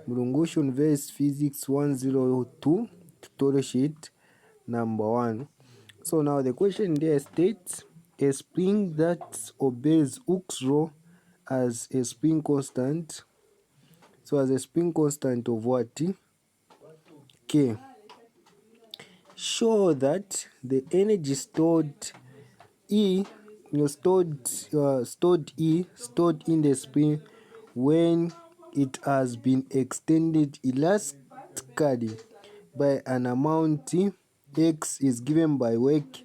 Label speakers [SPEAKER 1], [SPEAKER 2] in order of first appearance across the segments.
[SPEAKER 1] Mlungushu Verse Physics 102 tutorial sheet number 1. So now the question there states a spring that obeys Hooke's law as a spring constant. So as a spring constant of what? K. Show that the energy stored E stored in the spring when it has been extended elastically by an amount x is given by work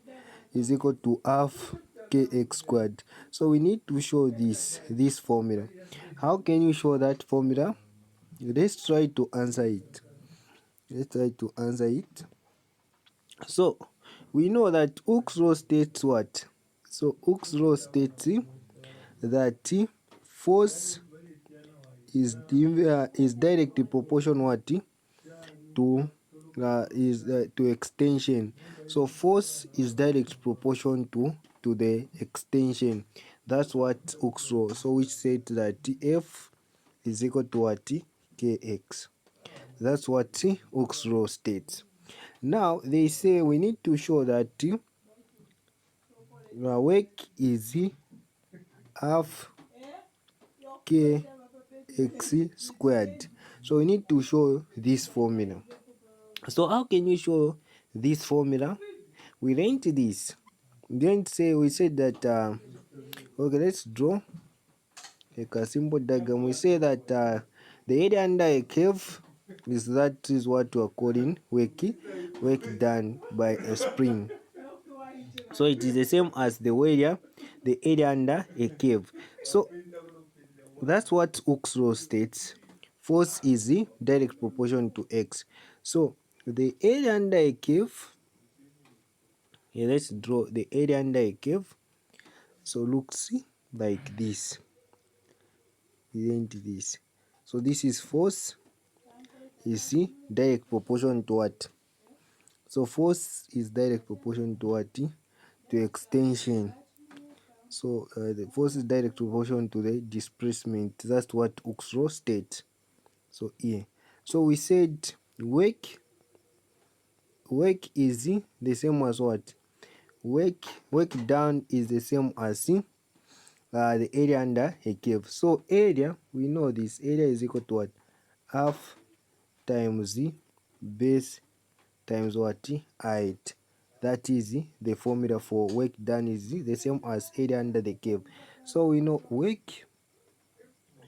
[SPEAKER 1] is equal to half kx squared. So we need to show this formula. How can you show that formula? Let's try to answer it. So we know that Hooke's law states what? So Hooke's law states that force is directly proportional what to to extension. So force is direct proportion to the extension. That's what Hooke's law. So which said that F is equal to what? Kx. That's what Hooke's law states. Now they say we need to show that work is half kx squared. So we need to show this formula. So how can you show this formula? We write this. We said that okay, let's draw like a simple diagram. We say that the area under a curve is what we are calling work done by a spring. So it is the same as the area under a curve. So that's what Hooke's law states. Force is the direct proportion to x. So the area under a curve, here let's draw the area under a curve. So looks like this. Isn't this? So this is force is direct proportion to what? So force is direct proportion to what? To extension. So the force is direct proportion to the displacement. That's what Hooke's law states. So here, so we said work is the same as what? Work done is the same as the area under a curve. So area, we know this area is equal to what? Half times the base times what? Height. That is the formula for work done is the same as area under the curve. So we know work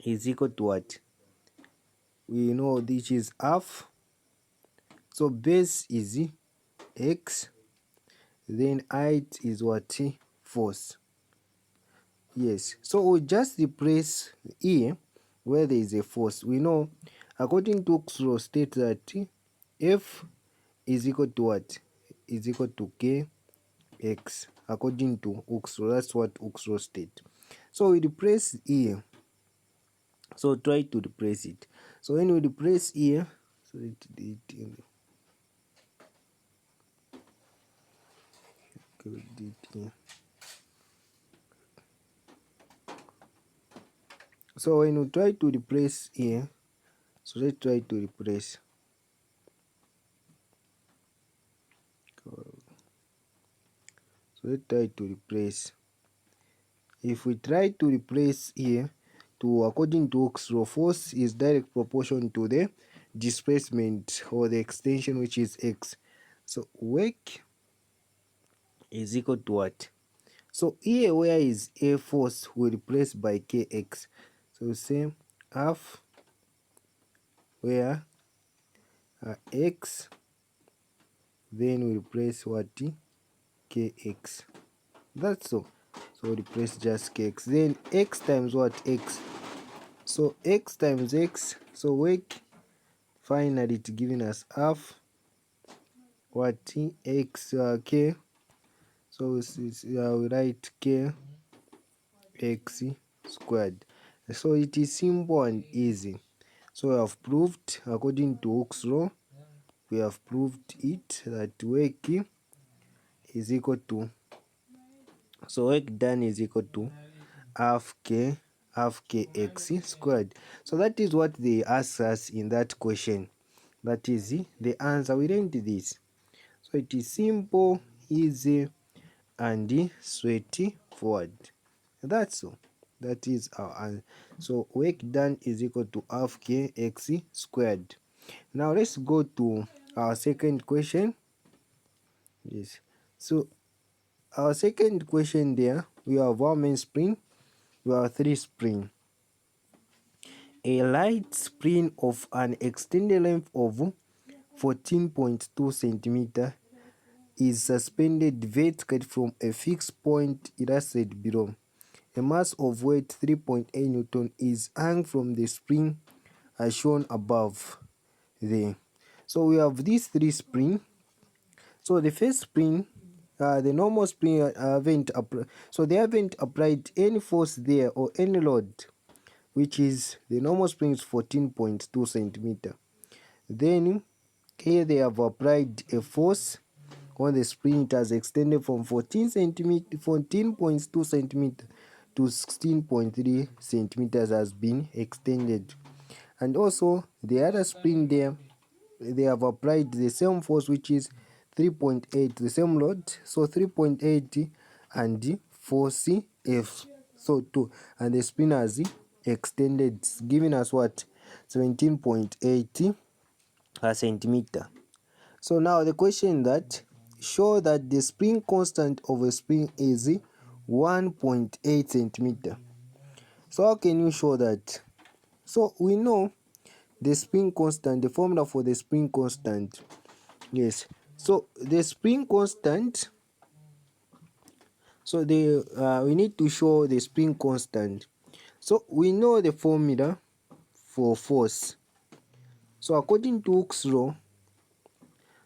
[SPEAKER 1] is equal to what? We know this is half. So base is x, then height is what? Force. Yes, so we just replace here where there is a force. We know according to Hooke's law state that F is equal to what? Is equal to kx according to Hooke's law. That's what Hooke's law state. So we replace here. So try to replace it. So when we replace here, so so when we try to replace here, so let's try to replace. So let's try to replace. If we try to replace here, to according to Hooke's law, force is direct proportion to the displacement or the extension, which is x. So work is equal to what? So here where is a force we replace by kx. So same half where x, then we replace what? Kx. That's all. So replace just kx. Then x times what? X. So x times x. So work finally it's giving us half what? X k. So we write k x squared. So it is simple and easy. So we have proved according to Hooke's law, we have proved it that work is equal to, so work done is equal to half half kx squared. So that is what they asked us in that question. That is the answer. We learned this. So it is simple, easy, and straightforward. That's all. That is our answer. So work done is equal to half kx squared. Now let's go to our second question. Yes. So our second question there, we have one main spring, we have three spring. A light spring of an extended length of 14.2 centimeter is suspended vertically from a fixed point illustrated below. A mass of weight 3.8 Newton is hung from the spring as shown above there. So we have these three springs. So the first spring, the normal spring they haven't applied any force there or any load, which is the normal spring is 14.2 centimeter. Then here they have applied a force on the spring. It has extended from 14.2 centimeter to 16.3 centimeters has been extended. And also the other spring there, they have applied the same force, which is 3.8, the same load, so 3.8 and force F, so 2, and the spring has extended, giving us what, 17.8 centimeter. So now the question that show that the spring constant of a spring is 1.8 centimeter. So how can you show that? So we know the spring constant, the formula for the spring constant. Yes, so the spring constant, so we need to show the spring constant. So we know the formula for force. So according to Hooke's law,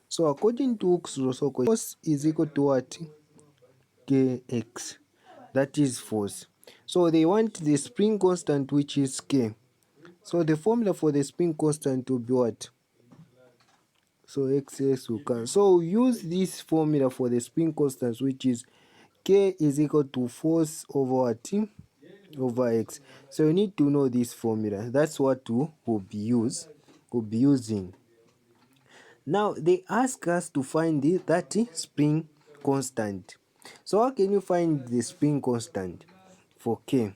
[SPEAKER 1] so force is equal to what? Kx. That is force. So they want the spring constant, which is k. So the formula for the spring constant will be what? So xs will come. So use this formula for the spring constant, which is k is equal to force over what? Over x. So you need to know this formula. That's what we'll be using. Now they ask us to find that spring constant. So how can you find the spring constant for k?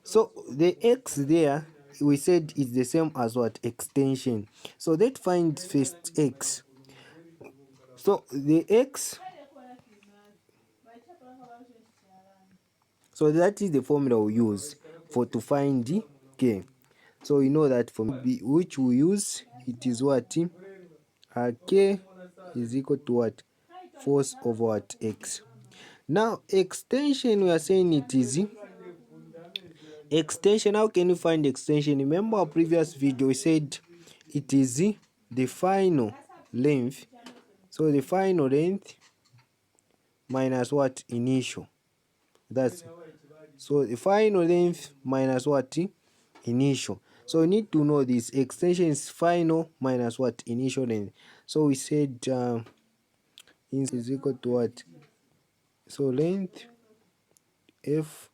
[SPEAKER 1] So the x there, we said is the same as what? Extension. So let's find first x. So the x, so that is the formula we use for to find the k. So you know that for which we use, it is what? K is equal to what? Force over what? X. Now extension, we are saying it is extension. How can you find extension? Remember our previous video, we said it is the final length. So the final length minus what? Initial. That's so the final length minus what? Initial. So you need to know this extension is final minus what? Initial length. So we said is equal to what? So length f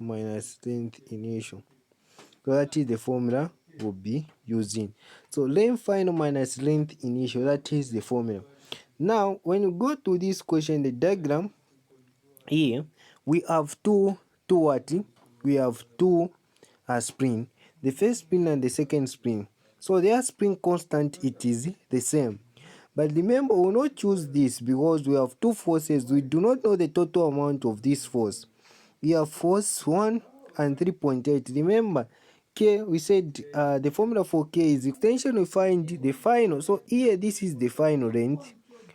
[SPEAKER 1] minus length initial. So that is the formula we'll be using. So length final minus length initial, that is the formula. Now when you go to this question, the diagram here, we have two what? We have two spring, the first spring and the second spring. So their spring constant, it is the same. But remember, we will not choose this because we have two forces. We do not know the total amount of this force. We have force 1 and 3.8. Remember, k, we said the formula for k is extension. We find the final. So here, this is the final length.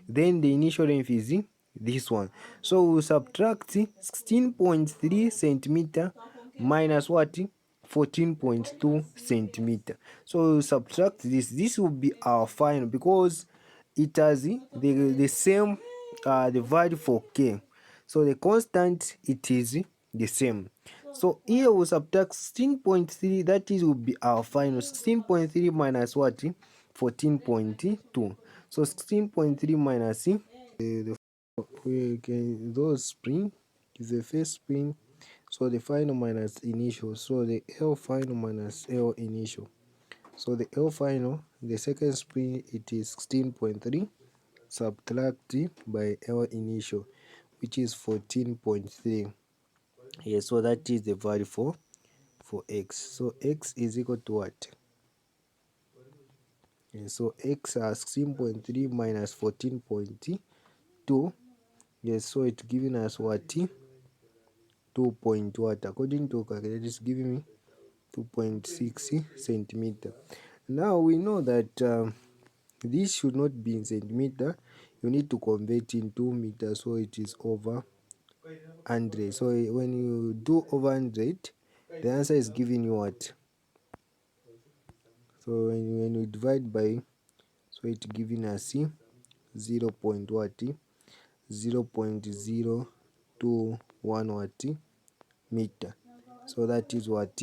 [SPEAKER 1] Then the initial length is this one. So we subtract 16.3 centimeter minus what? 14.2 centimeter. So we subtract this. This will be our final because it has the same the value for k. So the constant, it is the same. So here we subtract 16.3, that is will be our final. 16.3 minus what? 14.2. So 16.3 minus the those spring is the first spring, So the final minus initial, so the L final minus L initial. So the L final, the second spring, it is 16.3, subtract by L initial, which is 14.3. Yeah, so that is the value for x. So x is equal to what? Yeah, so x is 16.3 minus 14.2. Yes, so it's giving us what? 2 point what? According to calculator, it's giving me 2.6 centimeter. Now we know that this should not be in centimeter. You need to convert into meters, so it is over 100. So when you do over 100, the answer is giving you what? So when you divide by, so it's giving us 0 point what? 0.021 what? Meter. So that is what?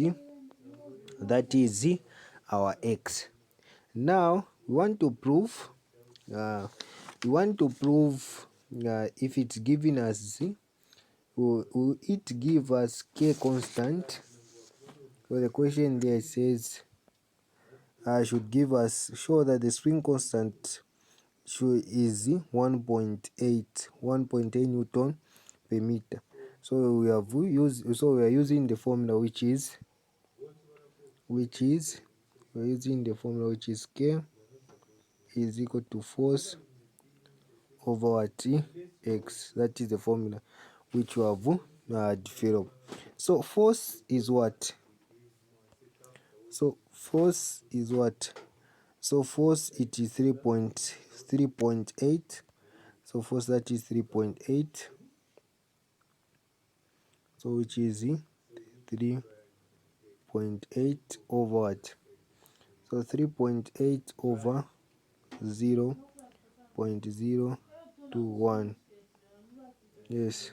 [SPEAKER 1] That is our x. Now we want to prove if it's giving us will it give us k constant. So the question there says should give us, show that the spring constant is 1.8 Newton per meter. So we are using the formula which is we're using the formula which is k is equal to force over what? X. That is the formula which we have developed. So force is what? So force is what? So force it is 3.8. So force that is 3.8. So which is 3.8 over what? So 3.8 over 0.021. Yes.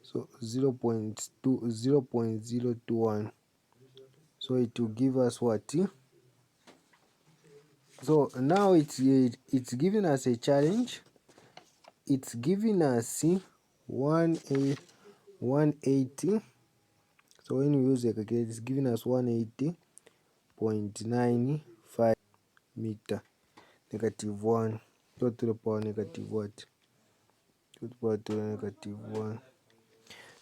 [SPEAKER 1] So 0.021. So it will give us what? So now it's giving us a challenge. It's giving us 180. So when we use the calculator, it's giving us 180.95 meter. -1. So to the power negative what? To the power to the -1.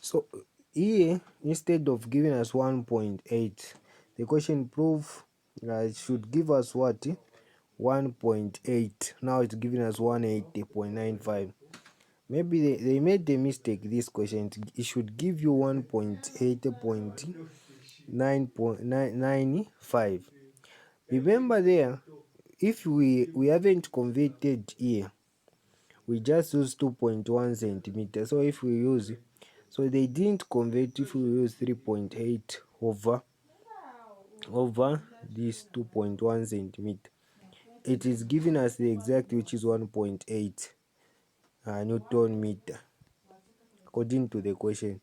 [SPEAKER 1] So here, instead of giving us 1.8, the question prove it should give us what? 1.8. Now it's giving us 180.95. Maybe they made the mistake. This question, it should give you 1.8.995. Remember there, if we haven't converted here, we just use 2.1 centimeter. So if we use, so they didn't convert. If we use 3.8 over this 2.1 centimeter, it is giving us the exact, which is 1.8 Newton meter. According to the question,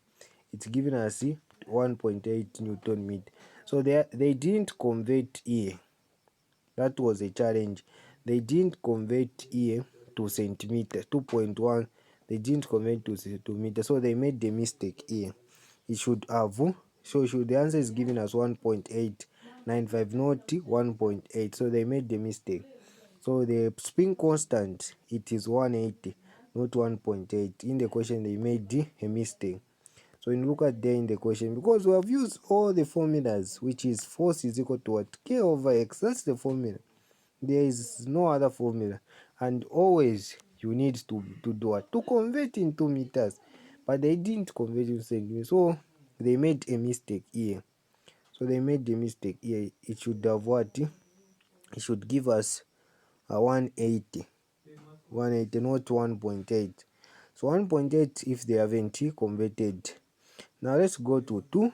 [SPEAKER 1] it's giving us 1.8 Newton meter. So they didn't convert here. That was a challenge. They didn't convert here to centimeter. 2.1, they didn't convert to centimeter. So they made the mistake here. It should have, so the answer is giving us 1.895, not 1.8. So they made the mistake. So the spin constant, it is 180, not 1.8. In the question they made a mistake. So when you look at there in the question, because we have used all the formulas, which is force is equal to what? K over x. That's the formula. There is no other formula. And always you need to do what? To convert into meters. But they didn't convert into centimeters. So they made a mistake here. So they made the mistake here. It should have what? It should give us a 180. 180, not 1.8. So 1.8 if they haven't converted. Now let's go to 2.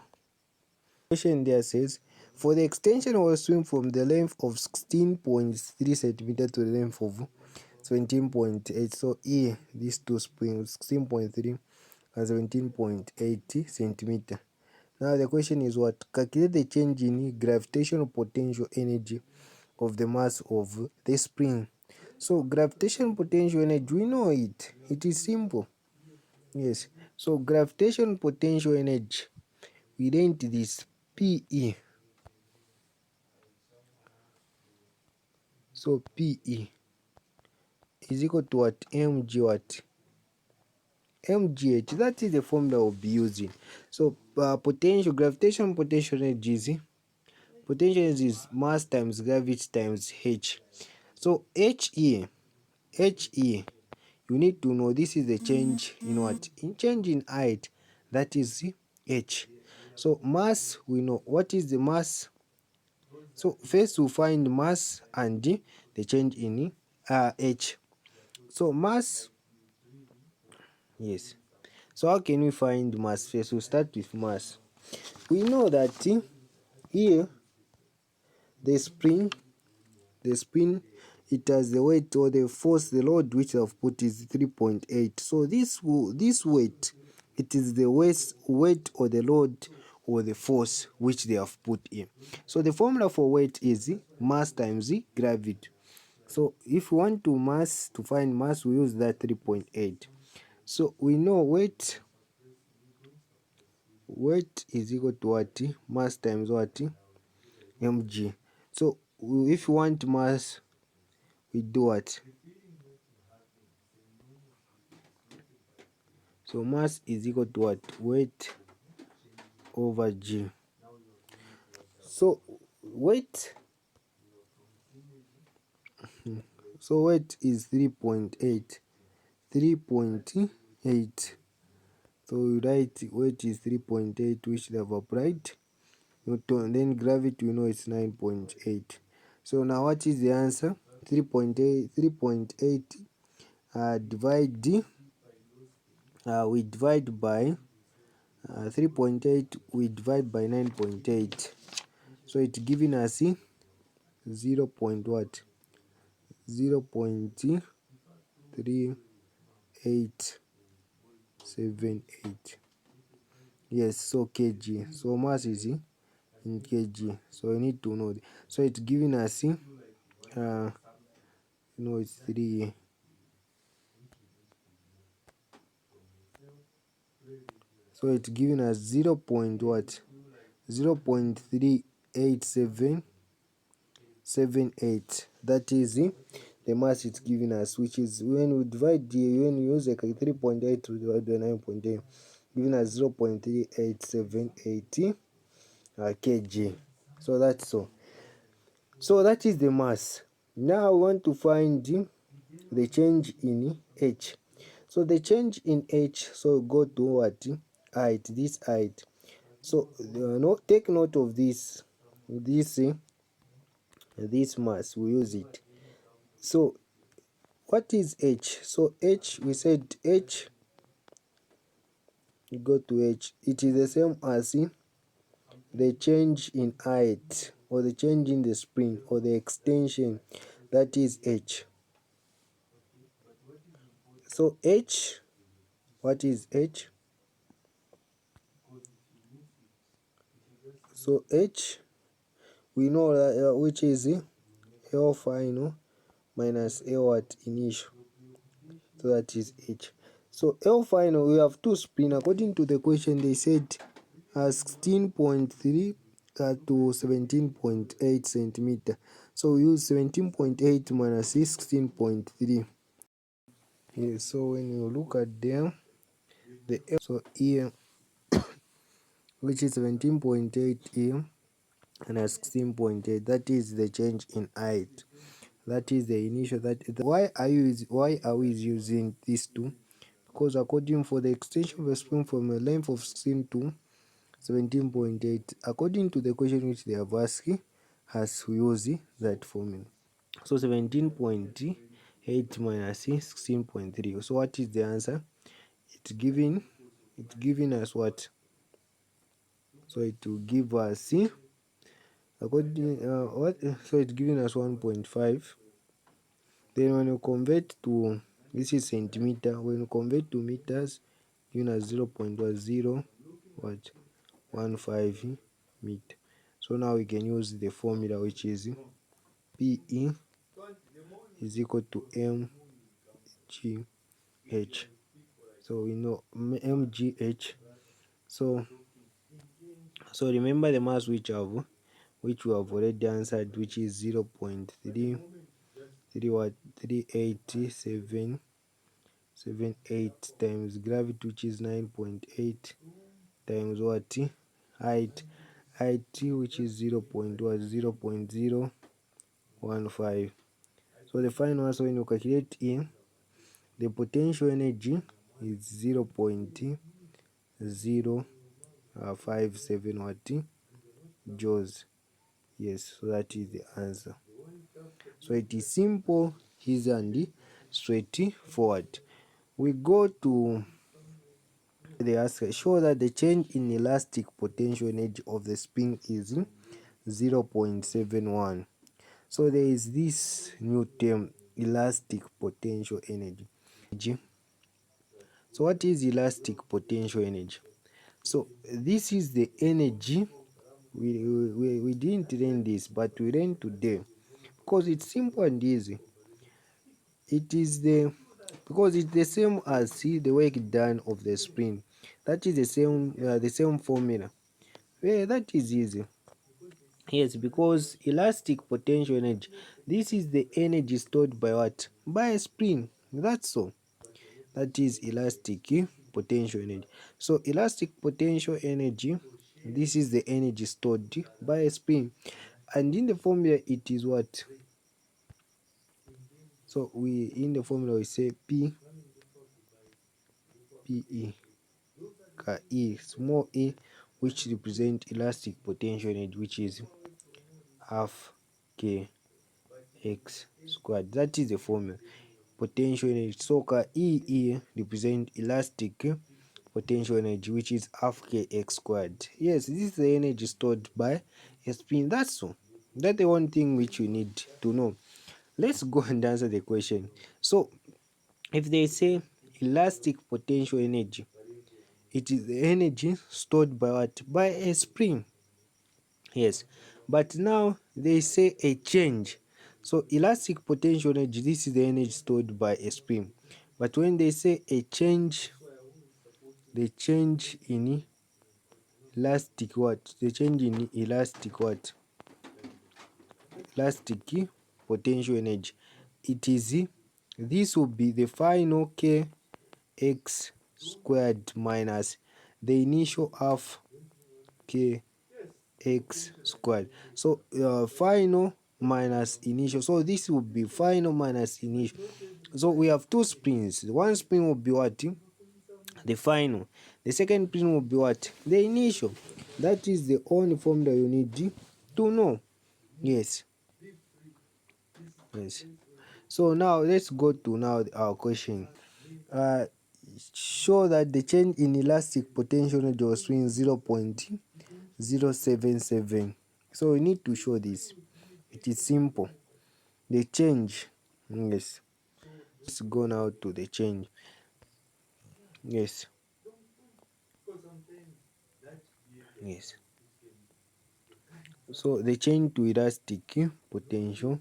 [SPEAKER 1] Question there says, for the extension of a swing from the length of 16.3 centimeter to the length of 17.8. So here, these two springs, 16.3 and 17.8 centimeter. Now the question is what? Calculate the change in gravitational potential energy of the mass of the spring. So gravitational potential energy, we know it. It is simple. Yes, so gravitational potential energy, we learned this PE. So PE is equal to what? Mg what? Mgh. That is the formula we'll be using. So potential, gravitational potential energy is potential energy is mass times gravity times h. So he, you need to know this is the change in what? In change in height. That is h. So mass, we know what is the mass. So first we find mass and the change in h. So mass, yes. So how can we find mass? First we start with mass. We know that here the spring, it has the weight or the force, the load which I've put is 3.8. So this weight, it is the weight or the load or the force which they have put in. So the formula for weight is mass times gravity. So if we want to find mass, we use that 3.8. So we know weight is equal to what? Mass times what? Mg. So if you want mass, we do what? So mass is equal to what? Weight over g. So weight, weight is 3.8. 3.8. So we write weight is 3.8, which they have applied Newton. Then gravity, we know it's 9.8. So now what is the answer? 3.8. 3.8 divide we divide by 3.8 we divide by 9.8. So it's giving us 0. What? 0.3878. Yes, so kg. So mass is in kg. So you need to know. So it's giving us it's 3. So it's giving us 0. What? 0.38778. That is the mass it's giving us, which is when we divide when we use like 3.8 to divide by 9.8, giving us 0.3878 kg. So that's so. So that is the mass. Now I want to find the change in h. So the change in h, so go to what? Height, this height. So take note of this mass, we use it. So what is h? So h, we said h, you go to h, it is the same as the change in height or the change in the spring or the extension. That is h. So h, what is h? So h, we know which is L final minus L at initial. So that is h. So L final, we have two spring. According to the question, they said 16.3 to 17.8 centimeter. So we use 17.8 minus 16.3. Yeah, so when you look at them, the L, so here, which is 17.8 here and 16.8, that is the change in height. That is the initial. Why are we using these two? Because according for the extension of a spring from a length of 16 to 17.8, according to the question which they have asked, has used that formula. So 17.8 minus 16.3. So what is the answer? It's giving us what? So it will give us according what? So it's giving us 1.5. Then when you convert to, this is centimeter, when you convert to meters, giving us 0.10 what 15 meter. So now we can use the formula, which is PE is equal to mgh. So we know mgh. So remember the mass which we have already answered, which is 0.3 what 3878 times gravity, which is 9.8 times what height, which is 0.015. So the final answer, when you calculate in, the potential energy is 0.057 what joules. Yes, so that is the answer. So it is simple, easy and straightforward. We go to the answer. Show that the change in elastic potential energy of the spring is 0.71. So there is this new term, elastic potential energy. So what is elastic potential energy? So this is the energy. We didn't learn this, but we learn today because it's simple and easy. It is because it's the same as, see, the work done of the spring. That is the same formula. Yeah, that is easy. Yes, because elastic potential energy, this is the energy stored by what? By a spring. That's all. That is elastic potential energy. So elastic potential energy, this is the energy stored by a spring, and in the formula it is what? So in the formula we say P E small a, which represent elastic potential energy, which is half k x squared. That is the formula. Potential energy. So E represent elastic potential energy, which is half kx squared. Yes, this is the energy stored by a spin. That's all. That's the one thing which you need to know. Let's go and answer the question. So if they say elastic potential energy, it is the energy stored by what? By a spring. Yes, but now they say a change. So elastic potential energy, this is the energy stored by a spring. But when they say a change, the change in elastic what? The change in elastic what? Elastic potential energy. It is, this will be the final kx squared minus the initial half k x squared. So final minus initial. So this will be final minus initial. So we have two springs. One spring will be what? The final. The second spring will be what? The initial. That is the only formula you need to know. Yes. Yes. So now let's go to now our question. Show that the change in elastic potential energy of swing 0.077. So we need to show this. It is simple. The change. Yes. Let's go now to the change. Yes. Yes. So the change to elastic potential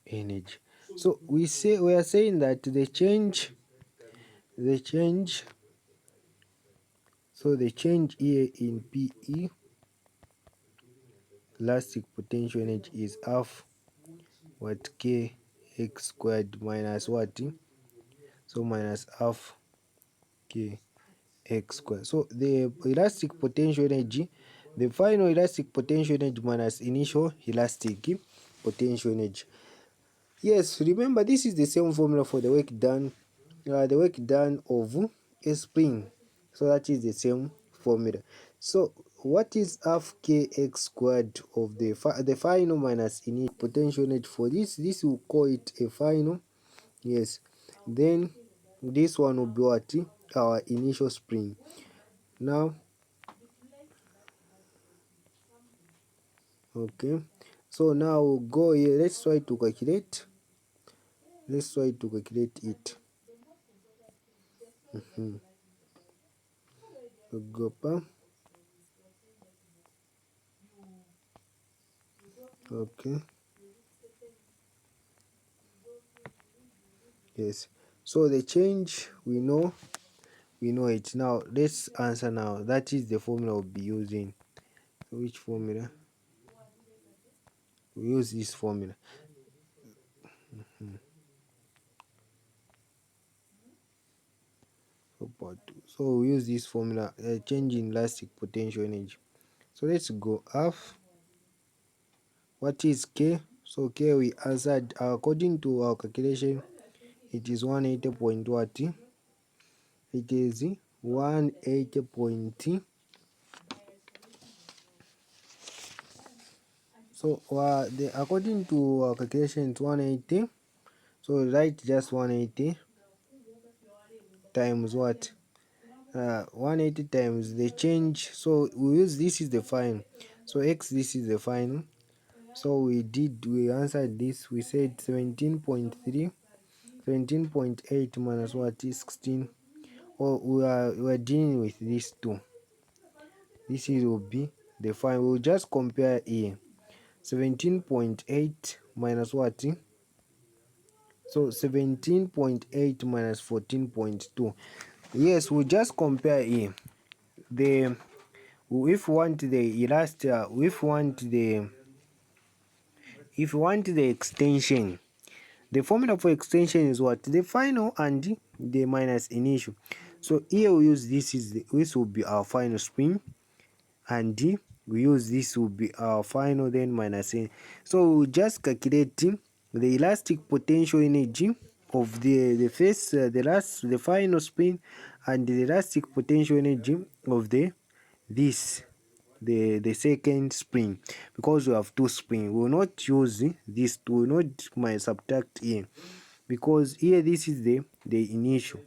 [SPEAKER 1] energy. So we are saying that the change so the change here in PE, elastic potential energy, is half what k x squared minus what? So minus half k x squared. So the elastic potential energy, the final elastic potential energy minus initial elastic potential energy. Yes, remember this is the same formula for the work done of a spring. So that is the same formula. So what is half kx squared of the final minus initial potential energy? For this will call it a final. Yes, then this one will be what? Our initial spring. Now, okay, so now we'll go here. Let's try to calculate it. Go pa. Okay. Yes. So the change, we know we know it. Now let's answer now. That is the formula we'll be using. So which formula? We use this formula. So we use this formula, change in elastic potential energy. So let's go. F, what is K? So K we answered according to our calculation, it is 180 point what? It is 180 point. So according to our calculation, it's 180. So write just 180 times what? 180 times the change. So we use, this is the final. So X, this is the final. So we answered this. We said 17.3, 17.8 minus what is 16. Oh, we are dealing with these two. This is will be the final. We'll just compare here. 17.8 minus what? So 17.8 minus 14.2. Yes, we'll just compare here. The if we want the elastic, if we want the extension, the formula for extension is what? The final and the minus initial. So here we use this will be our final spin, and we use this will be our final, then minus n. So we just calculating the elastic potential energy of the final spin, and the elastic potential energy of the second spring, because we have two spring. We will not use this two, we will not subtract here, because here this is the initial,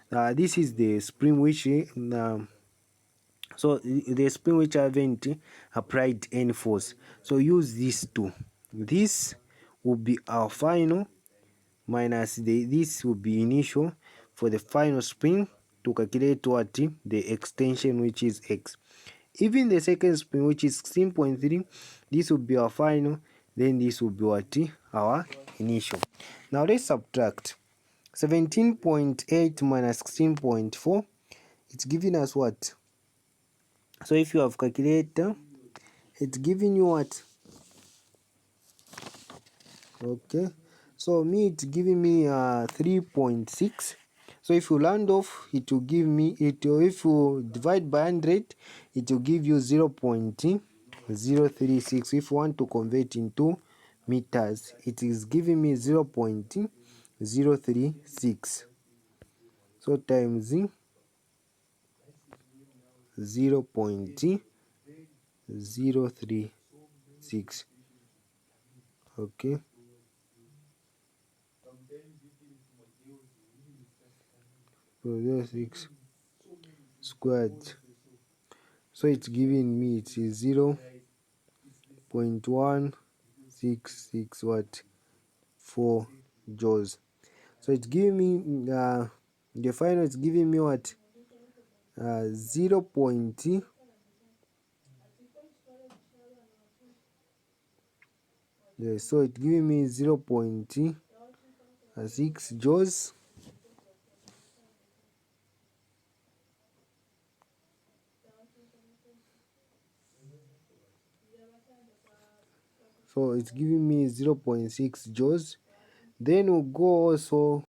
[SPEAKER 1] this is the spring which so the spring which haven't applied any force. So use these two. This will be our final, minus this will be initial for the final spring, to calculate what? The extension, which is X. Even the second spring, which is 16.3, this will be our final, then this will be what? Our initial. Now let's subtract 17.8 minus 16.4. It's giving us what? So if you have calculator, it's giving you what? Okay, so me it's giving me 3.6. So if you round off, it will give me it. If you divide by 100, it will give you 0.036. If you want to convert into meters, it is giving me 0.036. So times 0.036. Okay, so 0.6 squared. So it's giving me, it is 0.166 what? 4 joules. So it's giving me the final, it's giving me what? 0. Yeah, so it's giving me 0.6 joules. So it's giving me 0.6 joules. Then we'll go also